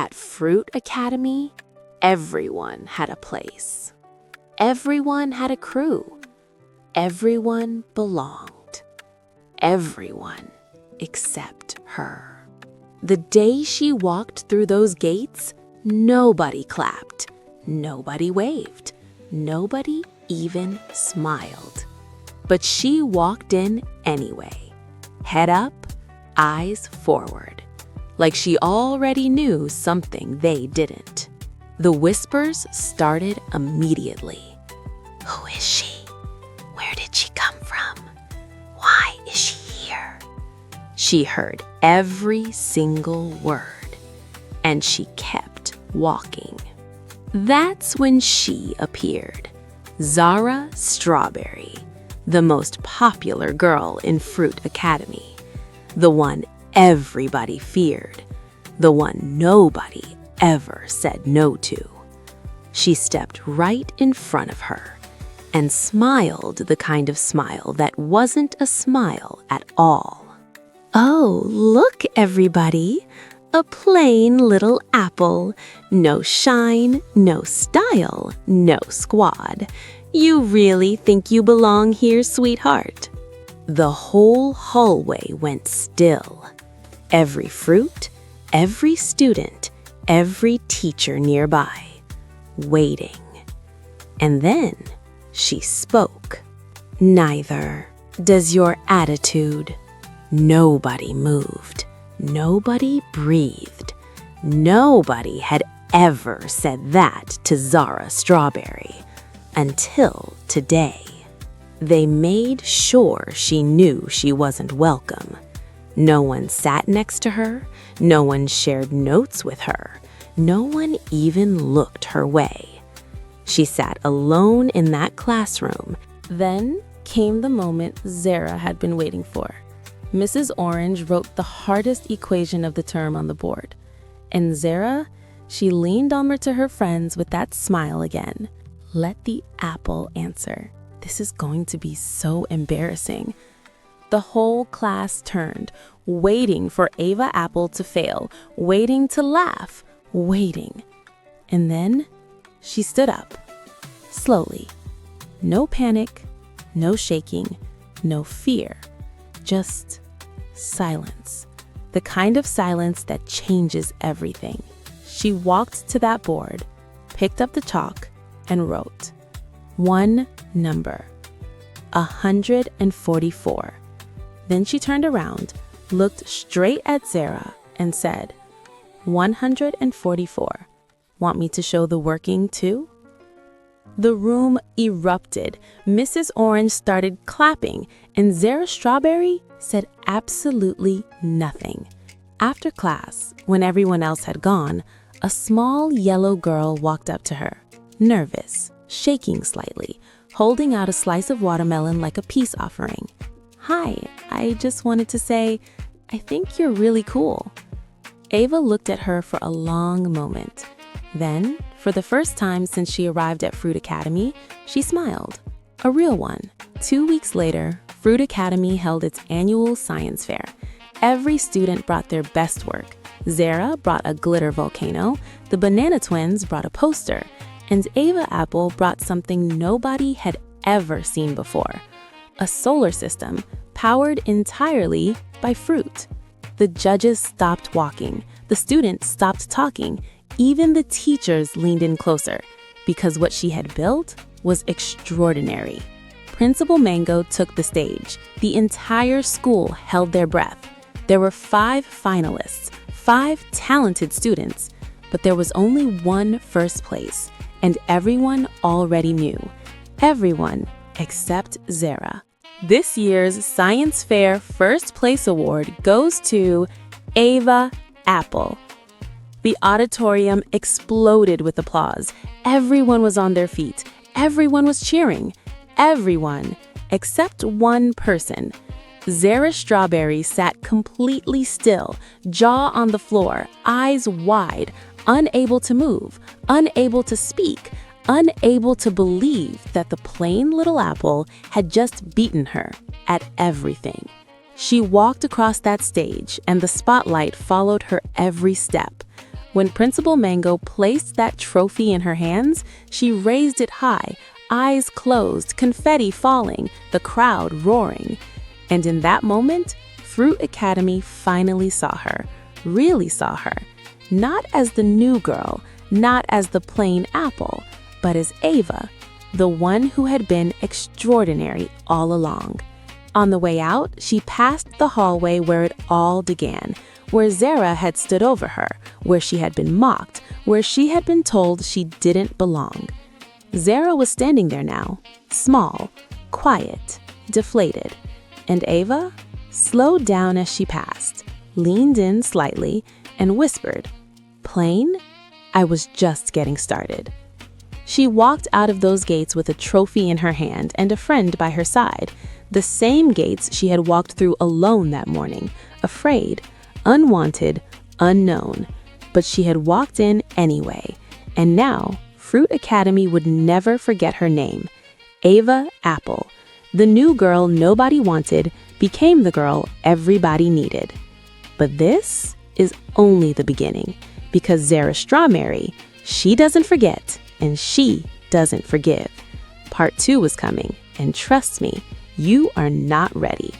At Fruit Academy, everyone had a place. Everyone had a crew. Everyone belonged. Everyone except her. The day she walked through those gates, nobody clapped, nobody waved, nobody even smiled. But she walked in anyway, head up, eyes forward, like she already knew something they didn't. The whispers started immediately. Who is she? Where did she come from? Why is she here? She heard every single word, and she kept walking. That's when she appeared, Zara Strawberry, the most popular girl in Fruit Academy, the one everybody feared, the one nobody ever said no to. She stepped right in front of her and smiled the kind of smile that wasn't a smile at all. Oh, look, everybody! A plain little apple. No shine, no style, no squad. You really think you belong here, sweetheart? The whole hallway went still. Every fruit, every student, every teacher nearby, waiting. And then she spoke. Neither does your attitude. Nobody moved. Nobody breathed. Nobody had ever said that to Zara Strawberry until today. They made sure she knew she wasn't welcome. No one sat next to her. No one shared notes with her. No one even looked her way. She sat alone in that classroom. Then came the moment Zara had been waiting for. Mrs. Orange wrote the hardest equation of the term on the board. And Zara, she leaned over to her friends with that smile again. Let the apple answer. This is going to be so embarrassing. The whole class turned, waiting for Ava Apple to fail, waiting to laugh, waiting. And then she stood up, slowly. No panic, no shaking, no fear, just silence. The kind of silence that changes everything. She walked to that board, picked up the chalk, and wrote one number, 144. Then she turned around, looked straight at Zara, and said, 144. Want me to show the working too? The room erupted. Mrs. Orange started clapping, and Zara Strawberry said absolutely nothing. After class, when everyone else had gone, a small yellow girl walked up to her, nervous, shaking slightly, holding out a slice of watermelon like a peace offering. Hi, I just wanted to say, I think you're really cool. Ava looked at her for a long moment. Then, for the first time since she arrived at Fruit Academy, she smiled. A real one. 2 weeks later, Fruit Academy held its annual science fair. Every student brought their best work. Zara brought a glitter volcano, the Banana Twins brought a poster, and Ava Apple brought something nobody had ever seen before. A solar system powered entirely by fruit. The judges stopped walking. The students stopped talking. Even the teachers leaned in closer because what she had built was extraordinary. Principal Mango took the stage. The entire school held their breath. There were 5 finalists, 5 talented students, but there was only one first place, and everyone already knew. Everyone except Zara. This year's Science Fair First Place Award goes to Ava Apple. The auditorium exploded with applause. Everyone was on their feet. Everyone was cheering. Everyone except one person. Zara Strawberry sat completely still, jaw on the floor, eyes wide, unable to move, unable to speak, unable to believe that the plain little apple had just beaten her at everything. She walked across that stage, and the spotlight followed her every step. When Principal Mango placed that trophy in her hands, she raised it high, eyes closed, confetti falling, the crowd roaring. And in that moment, Fruit Academy finally saw her, really saw her. Not as the new girl, not as the plain apple, but as Ava, the one who had been extraordinary all along. On the way out, she passed the hallway where it all began, where Zara had stood over her, where she had been mocked, where she had been told she didn't belong. Zara was standing there now, small, quiet, deflated, and Ava slowed down as she passed, leaned in slightly, and whispered, "Plain? I was just getting started." She walked out of those gates with a trophy in her hand and a friend by her side, the same gates she had walked through alone that morning, afraid, unwanted, unknown. But she had walked in anyway, and now Fruit Academy would never forget her name. Ava Apple, the new girl nobody wanted, became the girl everybody needed. But this is only the beginning, because Zara Strawberry, she doesn't forget, and she doesn't forgive. Part 2 is coming, and trust me, you are not ready.